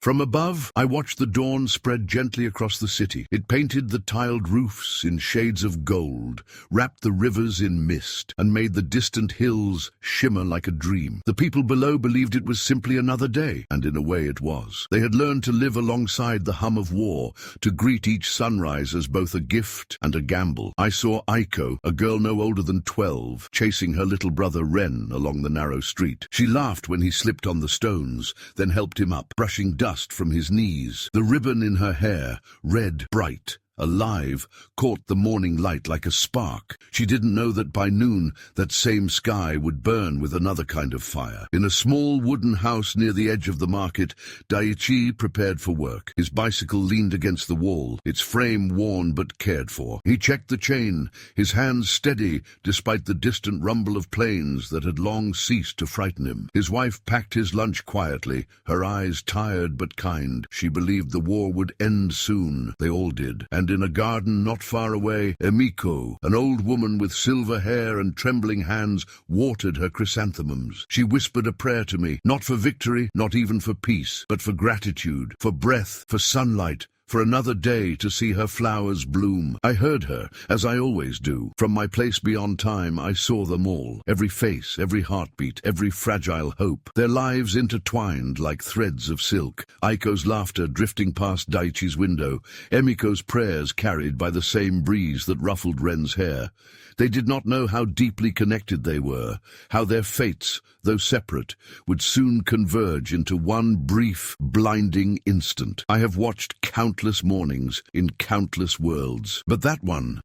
From above, I watched the dawn spread gently across the city. It painted the tiled roofs in shades of gold, wrapped the rivers in mist, and made the distant hills shimmer like a dream. The people below believed it was simply another day, and in a way it was. They had learned to live alongside the hum of war, to greet each sunrise as both a gift and a gamble. I saw Aiko, a girl no older than 12, chasing her little brother Ren along the narrow street. She laughed when he slipped on the stones, then helped him up, brushing dust from his knees. The ribbon in her hair, red, bright, alive, caught the morning light like a spark. She didn't know that by noon that same sky would burn with another kind of fire. In a small wooden house near the edge of the market, Daichi prepared for work. His bicycle leaned against the wall, its frame worn but cared for. He checked the chain, his hands steady despite the distant rumble of planes that had long ceased to frighten him. His wife packed his lunch quietly, her eyes tired but kind. She believed the war would end soon. They all did. And in a garden not far away, Emiko, an old woman with silver hair and trembling hands, watered her chrysanthemums. She whispered a prayer to me, not for victory, not even for peace, but for gratitude, for breath, for sunlight, for another day to see her flowers bloom. I heard her, as I always do. From my place beyond time, I saw them all. Every face, every heartbeat, every fragile hope. Their lives intertwined like threads of silk. Aiko's laughter drifting past Daichi's window. Emiko's prayers carried by the same breeze that ruffled Ren's hair. They did not know how deeply connected they were, how their fates, though separate, would soon converge into one brief, blinding instant. I have watched countless mornings in countless worlds. But that one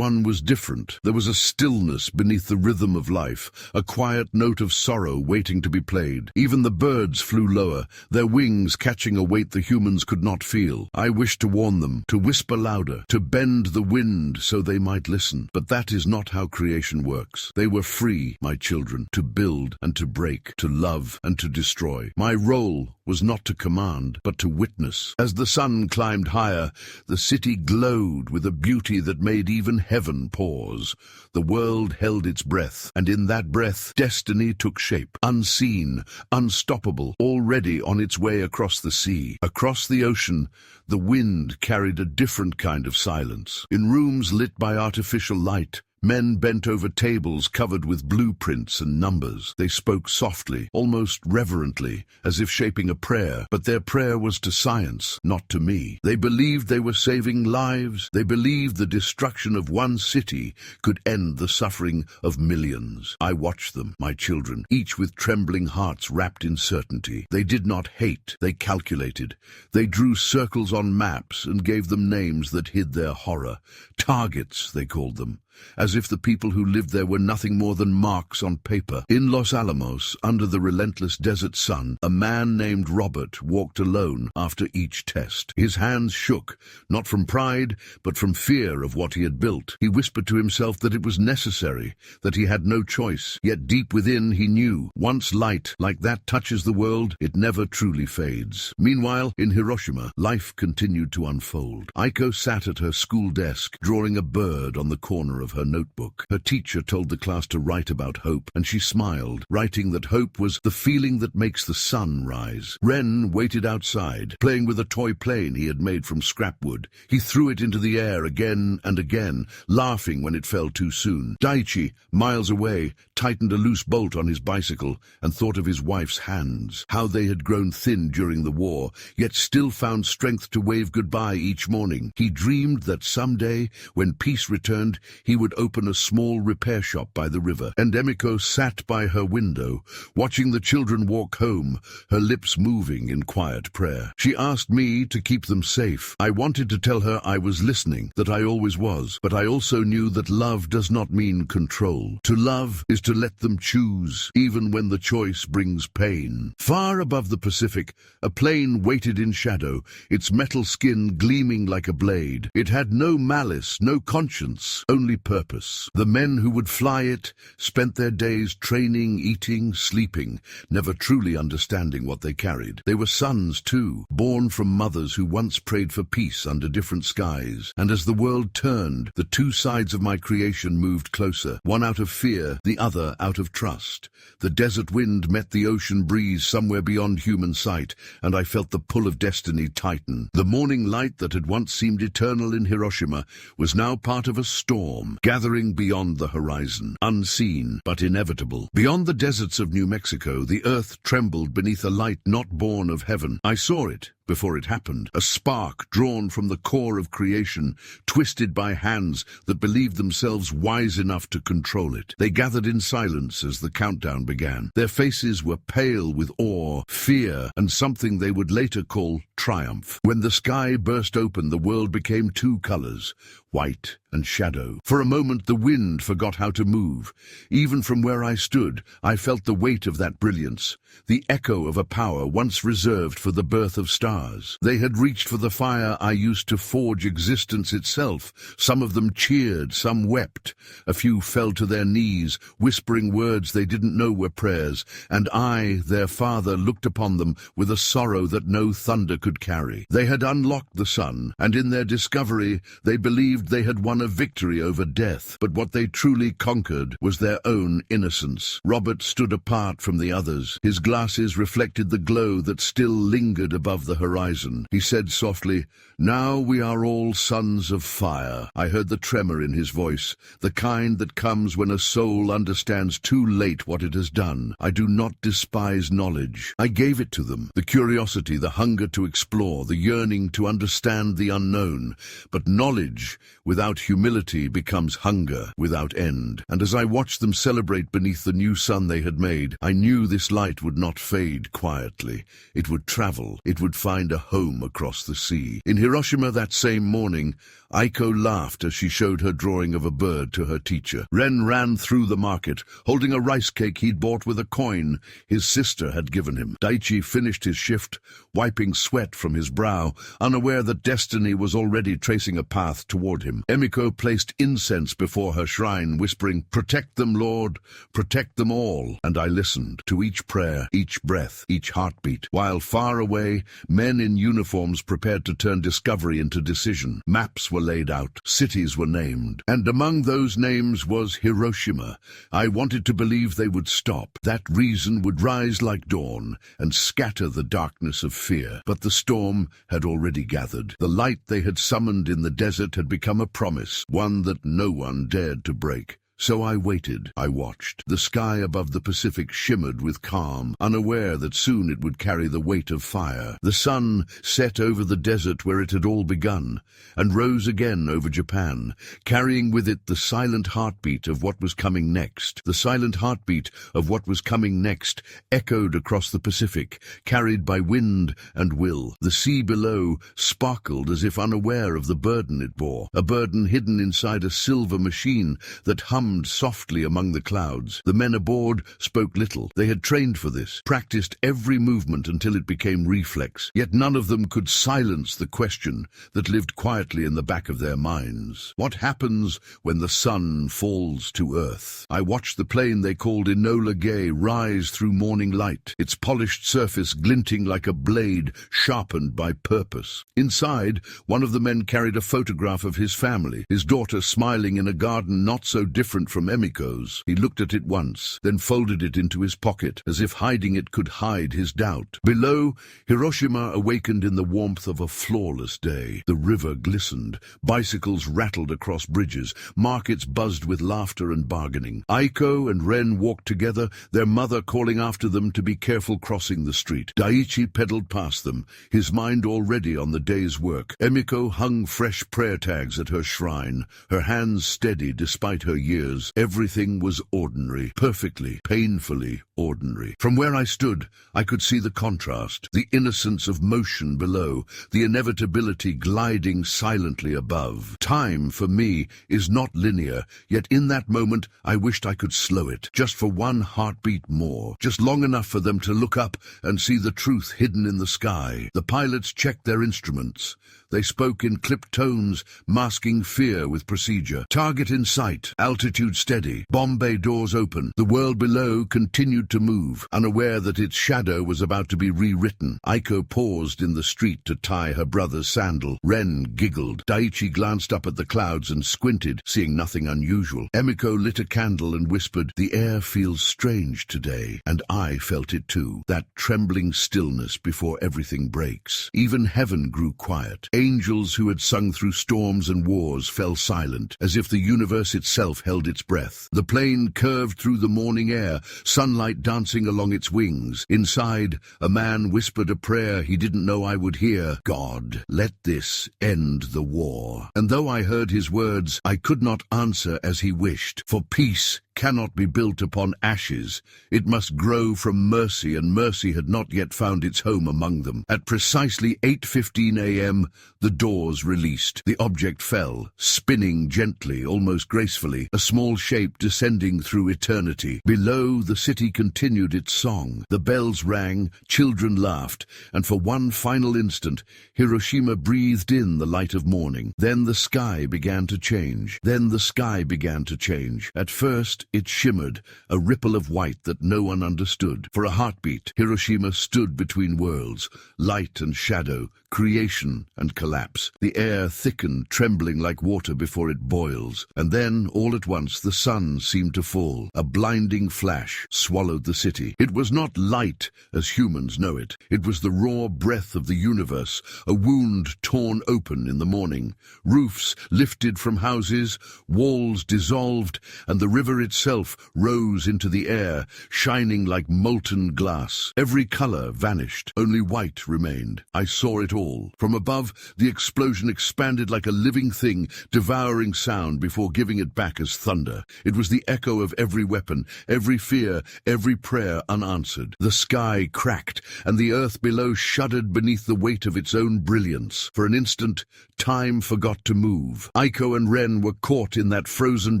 was different. There was a stillness beneath the rhythm of life, a quiet note of sorrow waiting to be played. Even the birds flew lower, their wings catching a weight the humans could not feel. I wished to warn them, to whisper louder, to bend the wind so they might listen. But that is not how creation works. They were free, my children, to build and to break, to love and to destroy. My role was not to command, but to witness. As the sun climbed higher, the city glowed with a beauty that made even heaven pause. The world held its breath, and in that breath, destiny took shape, unseen, unstoppable, already on its way across the sea. Across the ocean, the wind carried a different kind of silence. In rooms lit by artificial light, men bent over tables covered with blueprints and numbers. They spoke softly, almost reverently, as if shaping a prayer, but their prayer was to science, not to me. They believed they were saving lives. They believed the destruction of one city could end the suffering of millions. I watched them, my children, each with trembling hearts wrapped in certainty. They did not hate, they calculated. They drew circles on maps and gave them names that hid their horror. Targets, they called them, as if the people who lived there were nothing more than marks on paper. In Los Alamos, under the relentless desert sun, a man named Robert walked alone after each test. His hands shook, not from pride, but from fear of what he had built. He whispered to himself that it was necessary, that he had no choice. Yet deep within he knew, once light like that touches the world, it never truly fades. Meanwhile, in Hiroshima, life continued to unfold. Aiko sat at her school desk, drawing a bird on the corner of her notebook. Her teacher told the class to write about hope, and she smiled, writing that hope was the feeling that makes the sun rise. Ren waited outside, playing with a toy plane he had made from scrap wood. He threw it into the air again and again, laughing when it fell too soon. Daichi, miles away, tightened a loose bolt on his bicycle and thought of his wife's hands, how they had grown thin during the war, yet still found strength to wave goodbye each morning. He dreamed that someday, when peace returned, he would open a small repair shop by the river. And Emiko sat by her window, watching the children walk home, her lips moving in quiet prayer. She asked me to keep them safe. I wanted to tell her I was listening, that I always was, but I also knew that love does not mean control. To love is to let them choose, even when the choice brings pain. Far above the Pacific, a plane waited in shadow, its metal skin gleaming like a blade. It had no malice, no conscience, only purpose. The men who would fly it spent their days training, eating, sleeping, never truly understanding what they carried. They were sons, too, born from mothers who once prayed for peace under different skies. And as the world turned, the two sides of my creation moved closer, one out of fear, the other out of trust. The desert wind met the ocean breeze somewhere beyond human sight, and I felt the pull of destiny tighten. The morning light that had once seemed eternal in Hiroshima was now part of a storm, gathering beyond the horizon, unseen but inevitable. Beyond the deserts of New Mexico, the earth trembled beneath a light not born of heaven. I saw it before it happened, a spark drawn from the core of creation, twisted by hands that believed themselves wise enough to control it. They gathered in silence as the countdown began. Their faces were pale with awe, fear, and something they would later call triumph. When the sky burst open, the world became two colors, white and shadow. For a moment, the wind forgot how to move. Even from where I stood, I felt the weight of that brilliance, the echo of a power once reserved for the birth of stars. They had reached for the fire I used to forge existence itself. Some of them cheered, some wept. A few fell to their knees, whispering words they didn't know were prayers, and I, their father, looked upon them with a sorrow that no thunder could carry. They had unlocked the sun, and in their discovery, they believed they had won a victory over death. But what they truly conquered was their own innocence. Robert stood apart from the others. His glasses reflected the glow that still lingered above the horizon. He said softly, "Now we are all sons of fire." I heard the tremor in his voice, the kind that comes when a soul understands too late what it has done. I do not despise knowledge. I gave it to them, the curiosity, the hunger to explore, the yearning to understand the unknown. But knowledge without humility becomes hunger without end. And as I watched them celebrate beneath the new sun they had made, I knew this light would not fade quietly. It would travel. It would find a home across the sea. In Hiroshima that same morning, Aiko laughed as she showed her drawing of a bird to her teacher. Ren ran through the market, holding a rice cake he'd bought with a coin his sister had given him. Daichi finished his shift, wiping sweat from his brow, unaware that destiny was already tracing a path toward him. Emiko placed incense before her shrine, whispering, "Protect them, Lord, protect them all." And I listened to each prayer, each breath, each heartbeat, while far away, men in uniforms prepared to turn discovery into decision. Maps were laid out, cities were named, and among those names was Hiroshima. I wanted to believe they would stop. That reason would rise like dawn and scatter the darkness of fear. But the storm had already gathered. The light they had summoned in the desert had become a promise, one that no one dared to break. So I waited, I watched. The sky above the Pacific shimmered with calm, unaware that soon it would carry the weight of fire. The sun set over the desert where it had all begun, and rose again over Japan, carrying with it the silent heartbeat of what was coming next. The silent heartbeat of what was coming next echoed across the Pacific, carried by wind and will. The sea below sparkled as if unaware of the burden it bore, a burden hidden inside a silver machine that hummed softly among the clouds. The men aboard spoke little. They had trained for this, practiced every movement until it became reflex. Yet none of them could silence the question that lived quietly in the back of their minds. What happens when the sun falls to earth? I watched the plane they called Enola Gay rise through morning light, its polished surface glinting like a blade sharpened by purpose. Inside, one of the men carried a photograph of his family, his daughter smiling in a garden not so different from Emiko's. He looked at it once, then folded it into his pocket, as if hiding it could hide his doubt. Below, Hiroshima awakened in the warmth of a flawless day. The river glistened, bicycles rattled across bridges, markets buzzed with laughter and bargaining. Aiko and Ren walked together, their mother calling after them to be careful crossing the street. Daichi pedaled past them, his mind already on the day's work. Emiko hung fresh prayer tags at her shrine, her hands steady despite her years. Everything was ordinary, perfectly, painfully ordinary. From where I stood, I could see the contrast, the innocence of motion below, the inevitability gliding silently above. Time, for me, is not linear, yet in that moment I wished I could slow it, just for one heartbeat more, just long enough for them to look up and see the truth hidden in the sky. The pilots checked their instruments. They spoke in clipped tones, masking fear with procedure. Target in sight, altitude steady, bomb bay doors open. The world below continued to move, unaware that its shadow was about to be rewritten. Aiko paused in the street to tie her brother's sandal. Ren giggled. Daiichi glanced up at the clouds and squinted, seeing nothing unusual. Emiko lit a candle and whispered, "The air feels strange today." And I felt it too, that trembling stillness before everything breaks. Even heaven grew quiet. Angels who had sung through storms and wars fell silent, as if the universe itself held its breath. The plane curved through the morning air, sunlight dancing along its wings. Inside, a man whispered a prayer he didn't know I would hear. "God, let this end the war." And though I heard his words, I could not answer as he wished, for peace cannot be built upon ashes. It must grow from mercy, and mercy had not yet found its home among them. At precisely 8:15 a.m., the doors released. The object fell, spinning gently, almost gracefully, a small shape descending through eternity. Below, the city continued its song. The bells rang, children laughed, and for one final instant, Hiroshima breathed in the light of morning. Then the sky began to change. At first, it shimmered, a ripple of white that no one understood. For a heartbeat, Hiroshima stood between worlds, light and shadow, creation and collapse. The air thickened, trembling like water before it boils. And then, all at once, the sun seemed to fall. A blinding flash swallowed the city. It was not light as humans know it. It was the raw breath of the universe, a wound torn open in the morning. Roofs lifted from houses, walls dissolved, and the river itself rose into the air, shining like molten glass. Every color vanished. Only white remained. I saw it all. From above, the explosion expanded like a living thing, devouring sound before giving it back as thunder. It was the echo of every weapon, every fear, every prayer unanswered. The sky cracked, and the earth below shuddered beneath the weight of its own brilliance. For an instant, time forgot to move. Aiko and Ren were caught in that frozen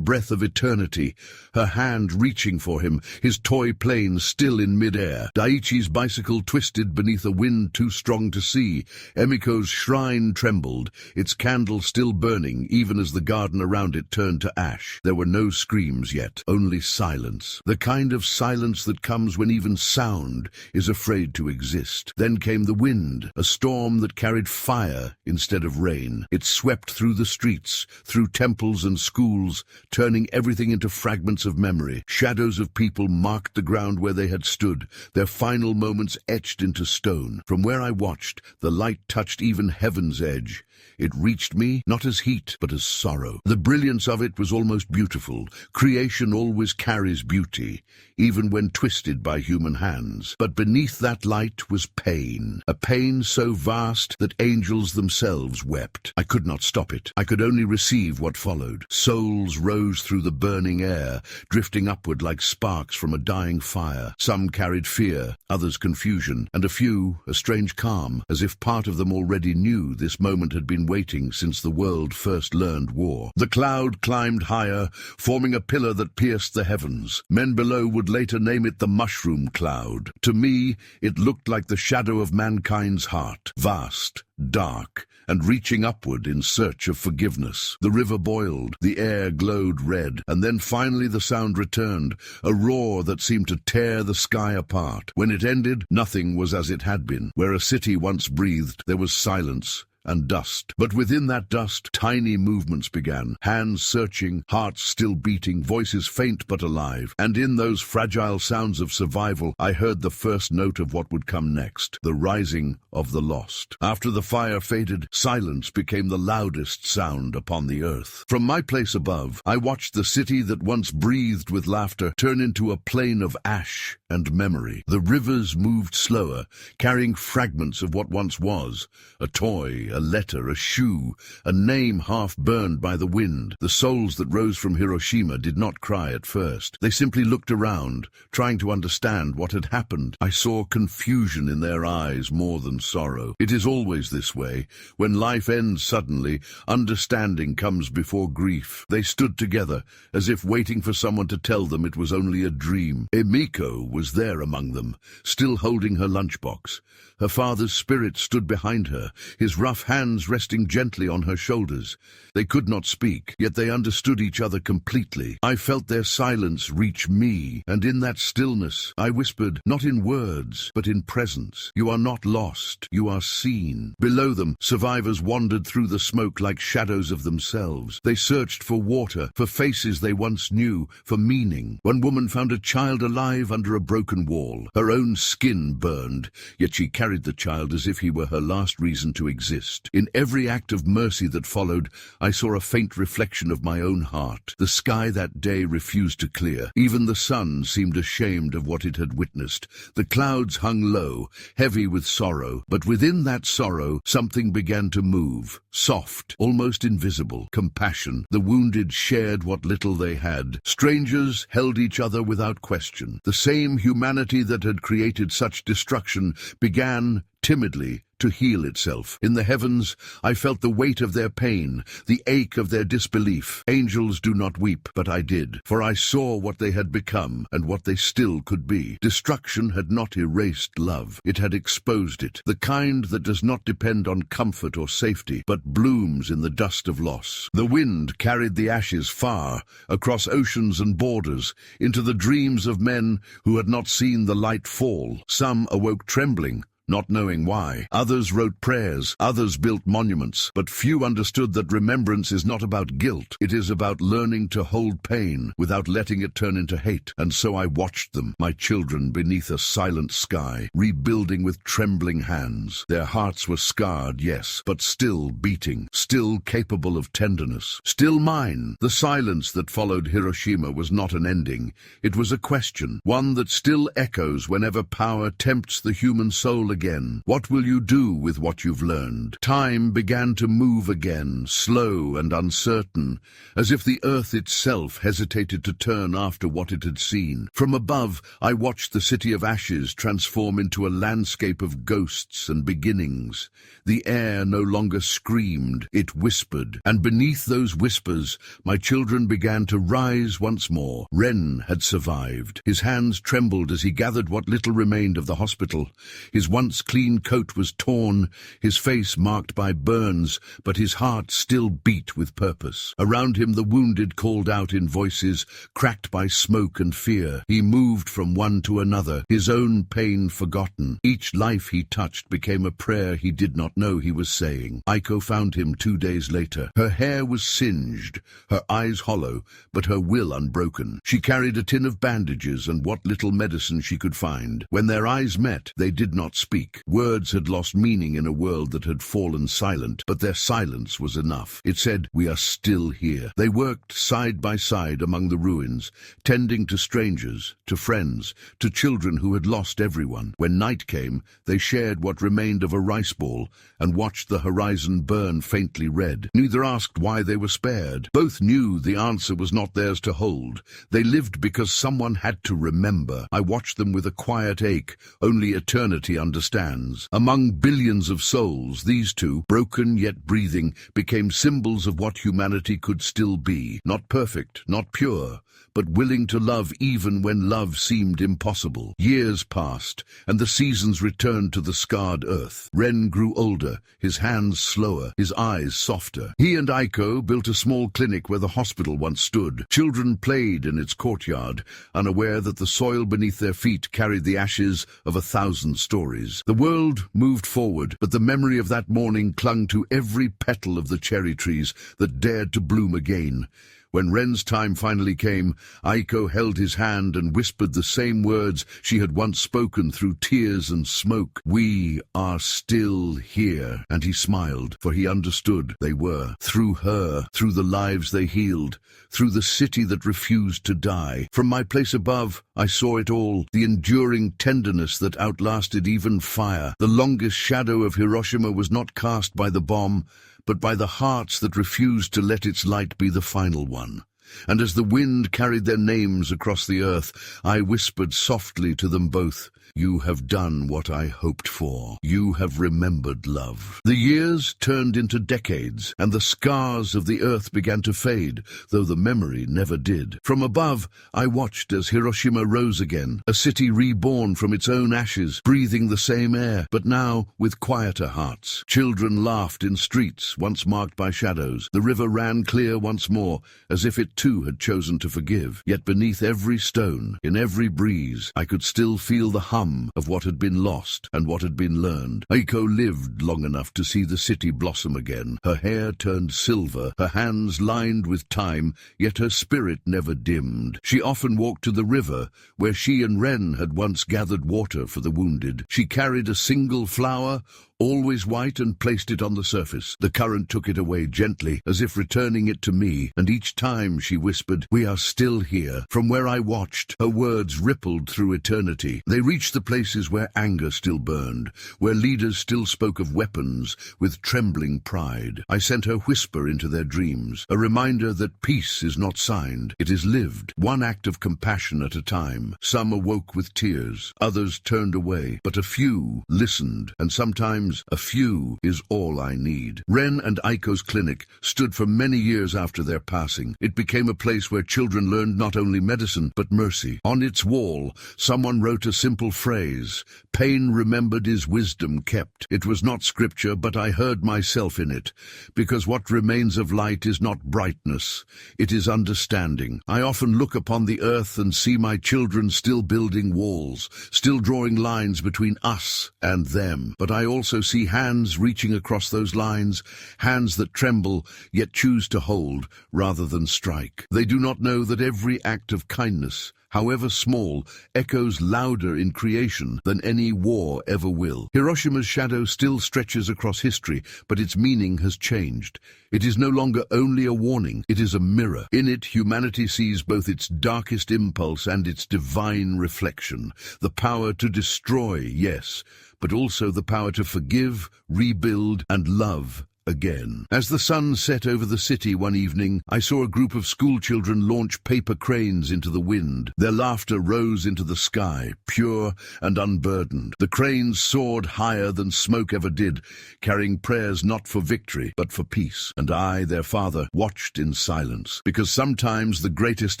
breath of eternity, her hand reaching for him, his toy plane still in mid-air. Daiichi's bicycle twisted beneath a wind too strong to see. Emiko's shrine trembled, its candle still burning, even as the garden around it turned to ash. There were no screams yet, only silence. The kind of silence that comes when even sound is afraid to exist. Then came the wind, a storm that carried fire instead of rain. It swept through the streets, through temples and schools, turning everything into fragments of memory. Shadows of people marked the ground where they had stood, their final moments etched into stone. From where I watched, the light touched even heaven's edge. It reached me, not as heat, but as sorrow. The brilliance of it was almost beautiful. Creation always carries beauty, even when twisted by human hands. But beneath that light was pain, a pain so vast that angels themselves wept. I could not stop it. I could only receive what followed. Souls rose through the burning air, drifting upward like sparks from a dying fire. Some carried fear, others confusion, and a few a strange calm, as if part of them already knew this moment had been waiting since the world first learned war. The cloud climbed higher, forming a pillar that pierced the heavens. Men below would later name it the mushroom cloud. To me, it looked like the shadow of mankind's heart, vast, dark, and reaching upward in search of forgiveness. The river boiled, the air glowed red, and then finally the sound returned, a roar that seemed to tear the sky apart. When it ended, nothing was as it had been. Where a city once breathed, there was silence and dust. But within that dust, tiny movements began, hands searching, hearts still beating, voices faint but alive. And in those fragile sounds of survival, I heard the first note of what would come next, the rising of the lost. After the fire faded, silence became the loudest sound upon the earth. From my place above, I watched the city that once breathed with laughter turn into a plain of ash and memory. The rivers moved slower, carrying fragments of what once was, a toy, a letter, a shoe, a name half burned by the wind. The souls that rose from Hiroshima did not cry at first. They simply looked around, trying to understand what had happened. I saw confusion in their eyes more than sorrow. It is always this way. When life ends suddenly, understanding comes before grief. They stood together, as if waiting for someone to tell them it was only a dream. Emiko was there among them, still holding her lunchbox. Her father's spirit stood behind her, his rough soft hands resting gently on her shoulders. They could not speak, yet they understood each other completely. I felt their silence reach me, and in that stillness I whispered, not in words, but in presence, "You are not lost, you are seen." Below them, survivors wandered through the smoke like shadows of themselves. They searched for water, for faces they once knew, for meaning. One woman found a child alive under a broken wall. Her own skin burned, yet she carried the child as if he were her last reason to exist. In every act of mercy that followed, I saw a faint reflection of my own heart. The sky that day refused to clear. Even the sun seemed ashamed of what it had witnessed. The clouds hung low, heavy with sorrow, but within that sorrow, something began to move. Soft, almost invisible, compassion. The wounded shared what little they had. Strangers held each other without question. The same humanity that had created such destruction began, timidly, to heal itself. In the heavens, I felt the weight of their pain, the ache of their disbelief. Angels do not weep, but I did, for I saw what they had become and what they still could be. Destruction had not erased love. It had exposed it, the kind that does not depend on comfort or safety, but blooms in the dust of loss. The wind carried the ashes far, across oceans and borders, into the dreams of men who had not seen the light fall. Some awoke trembling, not knowing why. Others wrote prayers, others built monuments, but few understood that remembrance is not about guilt. It is about learning to hold pain without letting it turn into hate. And so I watched them, my children beneath a silent sky, rebuilding with trembling hands. Their hearts were scarred, yes, but still beating, still capable of tenderness, still mine. The silence that followed Hiroshima was not an ending. It was a question, one that still echoes whenever power tempts the human soul again. What will you do with what you've learned? Time began to move again, slow and uncertain, as if the earth itself hesitated to turn after what it had seen. From above, I watched the city of ashes transform into a landscape of ghosts and beginnings. The air no longer screamed, it whispered, and beneath those whispers, my children began to rise once more. Ren had survived. His hands trembled as he gathered what little remained of the hospital. His once clean coat was torn, his face marked by burns, but his heart still beat with purpose. Around him the wounded called out in voices cracked by smoke and fear. He moved from one to another, his own pain forgotten. Each life he touched became a prayer he did not know he was saying. Aiko found him 2 days later. Her hair was singed, her eyes hollow, but her will unbroken. She carried a tin of bandages and what little medicine she could find. When their eyes met, they did not speak. Words had lost meaning in a world that had fallen silent, but their silence was enough. It said, "We are still here." They worked side by side among the ruins, tending to strangers, to friends, to children who had lost everyone. When night came, they shared what remained of a rice ball and watched the horizon burn faintly red. Neither asked why they were spared. Both knew the answer was not theirs to hold. They lived because someone had to remember. I watched them with a quiet ache only eternity understands. Among billions of souls, these two, broken yet breathing, became symbols of what humanity could still be. Not perfect, not pure, but willing to love even when love seemed impossible. Years passed, and the seasons returned to the scarred earth. Ren grew older, his hands slower, his eyes softer. He and Aiko built a small clinic where the hospital once stood. Children played in its courtyard, unaware that the soil beneath their feet carried the ashes of 1,000 stories. The world moved forward, but the memory of that morning clung to every petal of the cherry trees that dared to bloom again. When Ren's time finally came, Aiko held his hand and whispered the same words she had once spoken through tears and smoke. "We are still here." And he smiled, for he understood they were. Through her, through the lives they healed, through the city that refused to die. From my place above, I saw it all, the enduring tenderness that outlasted even fire. The longest shadow of Hiroshima was not cast by the bomb, but by the hearts that refused to let its light be the final one. And as the wind carried their names across the earth, I whispered softly to them both, "You have done what I hoped for. You have remembered love." The years turned into decades, and the scars of the earth began to fade, though the memory never did. From above, I watched as Hiroshima rose again, a city reborn from its own ashes, breathing the same air, but now with quieter hearts. Children laughed in streets once marked by shadows. The river ran clear once more, as if it too had chosen to forgive. Yet beneath every stone, in every breeze, I could still feel the hum of what had been lost and what had been learned. Aiko lived long enough to see the city blossom again. Her hair turned silver, her hands lined with time, yet her spirit never dimmed. She often walked to the river, where she and Ren had once gathered water for the wounded. She carried a single flower, always white, and placed it on the surface. The current took it away gently, as if returning it to me, and each time she whispered, "We are still here." From where I watched, her words rippled through eternity. They reached the places where anger still burned, where leaders still spoke of weapons with trembling pride. I sent her whisper into their dreams, a reminder that peace is not signed, it is lived, one act of compassion at a time. Some awoke with tears, others turned away, but a few listened, and sometimes a few is all I need. Ren and Aiko's clinic stood for many years after their passing. It became a place where children learned not only medicine, but mercy. On its wall, someone wrote a simple phrase, "Pain remembered is wisdom kept." It was not scripture, but I heard myself in it, because what remains of light is not brightness, it is understanding. I often look upon the earth and see my children still building walls, still drawing lines between us and them, but I also see hands reaching across those lines, hands that tremble yet choose to hold rather than strike. They do not know that every act of kindness, however small, echoes louder in creation than any war ever will. Hiroshima's shadow still stretches across history, but its meaning has changed. It is no longer only a warning, it is a mirror. In it, humanity sees both its darkest impulse and its divine reflection. The power to destroy, yes, but also the power to forgive, rebuild, and love again. As the sun set over the city one evening, I saw a group of schoolchildren launch paper cranes into the wind. Their laughter rose into the sky, pure and unburdened. The cranes soared higher than smoke ever did, carrying prayers not for victory, but for peace. And I, their father, watched in silence, because sometimes the greatest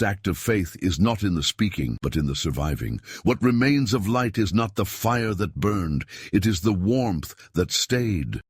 act of faith is not in the speaking, but in the surviving. What remains of light is not the fire that burned, it is the warmth that stayed.